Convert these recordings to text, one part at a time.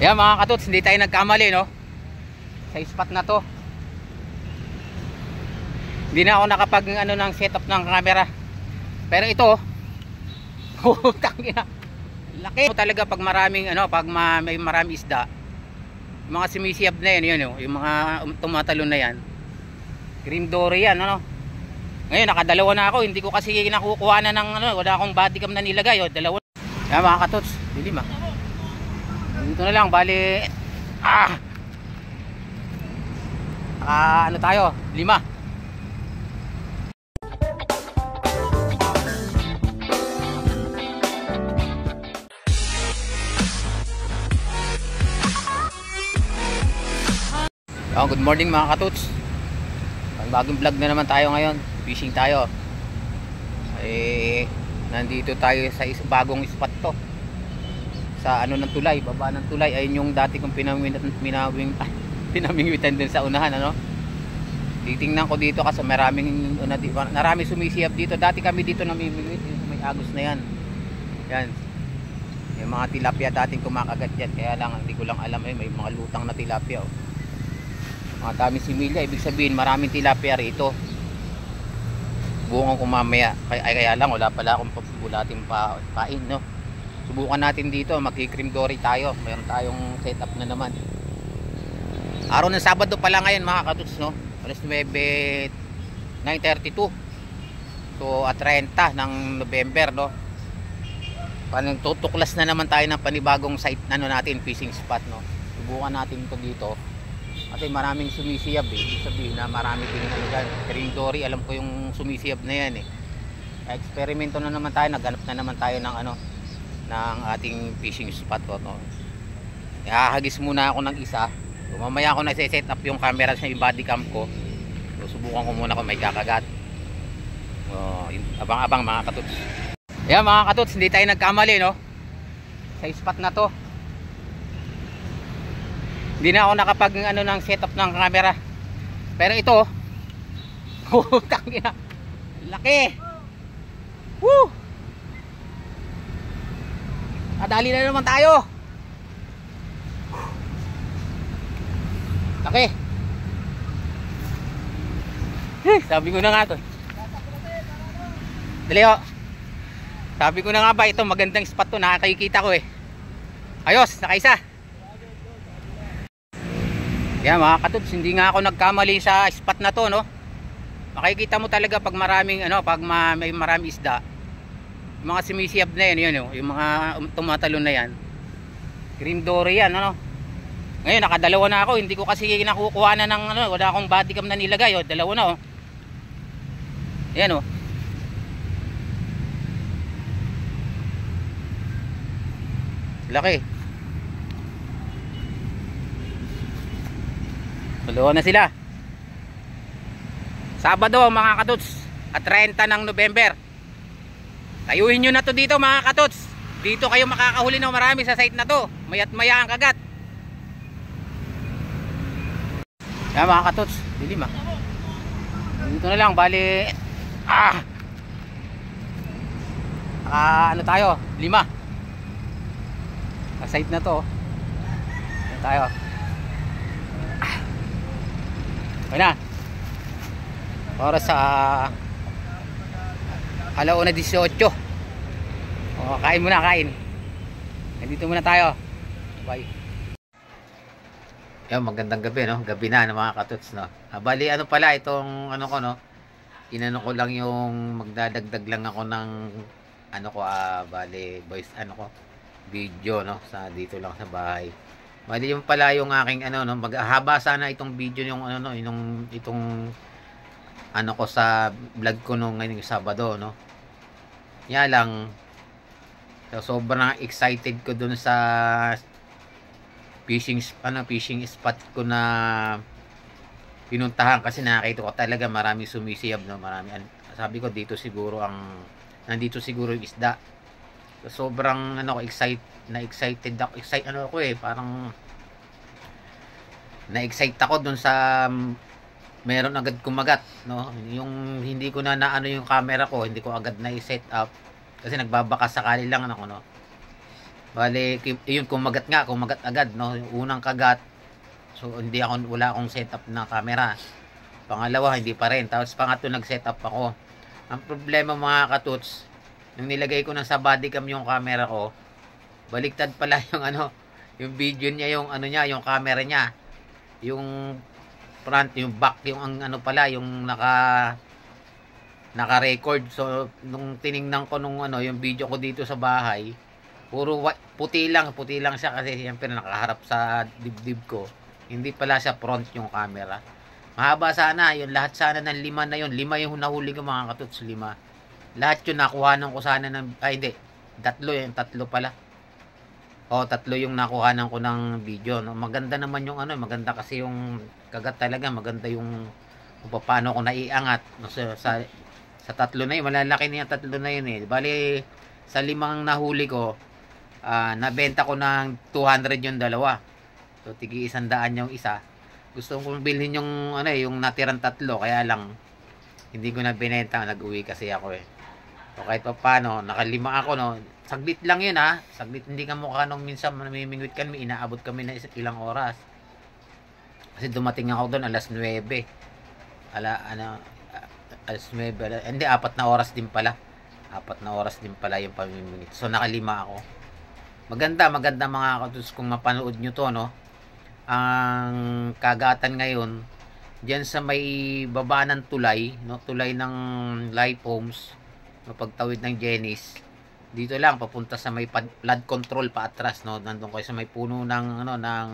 Yan mga katuts, hindi tayo nagkamali no sa spot na to. Hindi na ako nakapag ng setup ng camera. Pero ito putang ina, laki talaga pag maraming may maraming isda. Mga sumisiyab na yan, yung mga tumatalon na yan. Green dory yan, Ngayon nakadalawa na ako, hindi ko kasi nakukuha na ng wala akong bodycam na nilagay, dalawa. Yan mga katuts, dilim dito na lang, bali tayo, 5. Good morning mga katuts. Bagong vlog na naman tayo ngayon. Fishing tayo. Nandito tayo sa bagong spot to. Sa ng tulay, baba ng tulay. Ayun yung dati kong pinamingwitan dun sa unahan, Titingnan ko dito kasi maraming sumisiyab dito. Dati kami dito namimingwit, may agos na yan. Yan. Yung mga tilapia dating kumakagat yan. Kaya lang hindi ko lang alam may mga lutang na tilapia. Mga dami similya, ibig sabihin maraming tilapia rito. Subukan ko mamaya. Kaya lang wala pala akong pabulating pain, Subukan natin dito, magki-cream dory tayo. Mayroon tayong setup na naman. Araw ng Sabado pala ngayon mga katuts, Alas 9, 9:32. So at 30 ng November, Tutuklas na naman tayo ng panibagong site natin, fishing spot, Subukan natin ito dito. Kasi maraming sumisiyab, ibig sabihin na marami din green dory, alam ko yung sumisiyab na yan Eksperimento na naman tayo, naghanap na naman tayo ng ng ating fishing spot Ihahagis muna ako ng isa. So, mamaya ako na set up yung camera sa yung body cam ko. So, subukan ko muna kung may kakagat. Abang-abang mga katuts. Ayan mga katuts, hindi tayo nagkamali sa spot na to. Hindi na ako nakapag ng setup ng camera. Pero ito putang ina, laki. Woo! Nadali na naman tayo. Laki. Sabi ko na nga to. Dali Sabi ko na nga ba, ito magandang spot to, nakakikita ko Ayos, nakaisa. Yan mga katuts, hindi nga ako nagkamali sa spot na to, Makikita mo talaga pag maraming pag may maraming isda. Yung mga sumisiyab na yan, yung mga tumatalon na yan. Green dory yan, Ngayon nakadalawa na ako, hindi ko kasi nakukuha na ng wala akong bodycam na nilagay, dalawa na Yan Laki. Dalawa na sila. Sabado mga katuts at 30 ng November. Tayuhin nyo na to dito mga katuts. Dito kayo makakahuli ng marami sa site na to. Mayat maya ang kagat. Yan mga katuts, dilim dito na lang, bali tayo, 5 sa site na to. Yan tayo. Okay na. Para sa 1:18. Kain muna, kain. Nandito muna tayo. Bye. Yan, magandang gabi, Gabi na mga katuts, Bali, pala itong ko, Inano ko lang yung magdadagdag lang ako ng bali, voice, video, sa dito lang sa bahay. Bali, yung pala yung aking maghahaba sana itong video yung itong ko sa vlog ko ngayong Sabado, Yan lang. So, sobrang excited ko dun sa fishing spot ko na pinuntahan kasi nakita ko talaga maraming sumisiyab, marami. Sabi ko dito siguro nandito siguro yung isda. So, sobrang excited ako, parang na-excite ako dun sa meron agad kumagat, yung hindi ko na yung camera ko, hindi ko agad na i-set up kasi nagbabaka sakali lang Bale, yun, kumagat nga, kumagat agad, no? Yung unang kagat, so wala akong setup na camera. Pangalawa, hindi pa rin. Tapos pangatlo, nag-setup ako. Ang problema mga katuts, nung nilagay ko na sa bodycam yung camera ko, baliktad pala yung ano, yung video niya, yung ano niya, yung camera niya. Yung front, yung back, yung ano pala, yung naka-record. So, nung tiningnan ko nung ano, yung video ko dito sa bahay, puro puti lang siya kasi siyempre nakaharap sa dibdib ko. Hindi pala siya front yung camera. Mahaba sana, yun lahat sana ng 5 na yun. 5 yung nahuli ko mga katuts, 5. Lahat yun nakuhanan ko sana ng, ay hindi, 3 yun, 3 pala. O, 3 yung nakuhanan ko ng video. No? Maganda naman yung ano, maganda kasi yung kagat talaga, maganda yung kung paano ko naiangat. No? Sa 3 na yun, malalaki na yung 3 na yun eh. Bali, sa 5 nahuli ko, nabenta ko ng 200 yung dalawa. So, tigi 100 yung isa. Gusto kong bilhin yung ano yung natirang 3, kaya lang hindi ko na binenta, nag-uwi kasi ako eh. So kahit pa paano, nakalima ako no. Saglit lang 'yun ha. Saglit, hindi ka mukha nung minsan namimingwit kami, inaabot kami na ilang oras. Kasi dumating ako doon alas 9. Alas 9, hindi 4 na oras din pala. 4 na oras din pala yung pamimingwit. So nakalima ako. Maganda mga katuts kung mapanood nyo to no. Ang kagatan ngayon diyan sa may baba ng tulay, no, tulay ng Life Homes, no, pagtawid ng Jenny's. Dito lang papunta sa may flood control pa atras, no. Nandun kayo sa may puno ng ano ng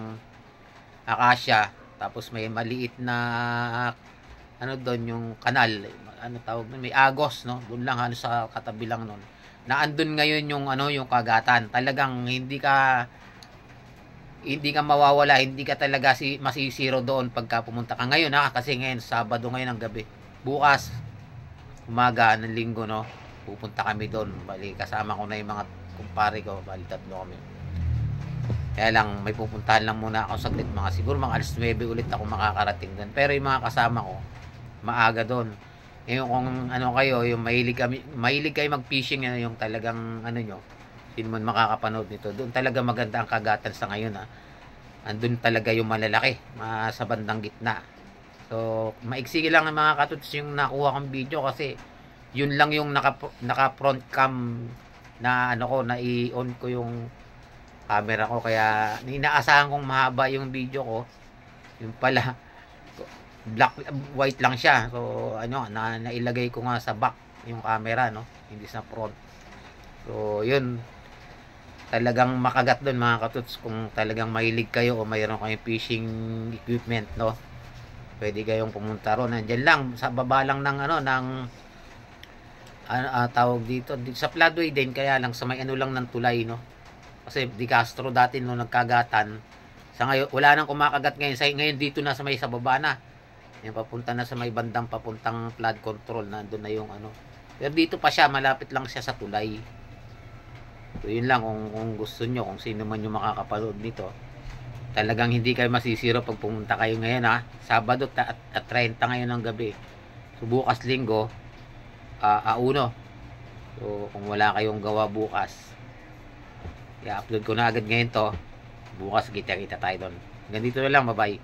acacia, tapos may maliit na ano doon yung kanal, ano tawag nun, may agos, no. Doon lang halos sa katabi lang noon. Naandun ngayon yung ano yung kagatan. Talagang hindi ka mawawala, hindi ka talaga masisiro doon pagka pumunta ka ngayon ha, kasi ngayon Sabado ngayon ng gabi. Bukas umaga ng Linggo no, pupunta kami doon. Bali kasama ko na yung mga kumpare ko, bali 3 kami. Kaya lang may pupuntahan lang muna ako saglit, siguro mga alas 9 ulit ako makakarating doon. Pero yung mga kasama ko maaga doon. Yung kung ano kayo, yung mahilig kayo mag-fishing, yung talagang ano nyo, sino man makakapanood nito, doon talaga maganda ang kagatan sa ngayon ha. Andun talaga yung malalaki, sa bandang gitna. So maiksi lang ang mga katuts yung nakuha kong video, kasi yun lang yung naka front cam na ano ko, na i-on ko yung camera ko, kaya inaasahan kong mahaba yung video ko. Yung pala white lang siya. So ano, nailagay ko nga sa back yung camera no, hindi sa front. So yun, talagang makagat doon mga katuts. Kung talagang mahilig kayo o mayroon kayong fishing equipment no, pwede kayong pumunta ron. Nandiyan lang sa baba lang ng ano ng tawag dito sa floodway din, kaya lang sa may ano lang ng tulay no. Kasi Di Castro dati no nagkagatan, sa ngayon wala nang kumakagat ngayon dito na sa may sa baba na. Yan, papunta na sa may bandang papuntang flood control, nandun na yung ano. Pero dito pa siya, malapit lang siya sa tulay. So yun lang, kung gusto nyo, kung sino man yung makakapanood nito, talagang hindi kayo masisiro pag pumunta kayo ngayon ha. Sabado at 30 ngayon ng gabi. So bukas Linggo, auno. So kung wala kayong gawa bukas, i-upload ko na agad ngayon to. Bukas kita tayo doon. Ganito na lang, bye bye.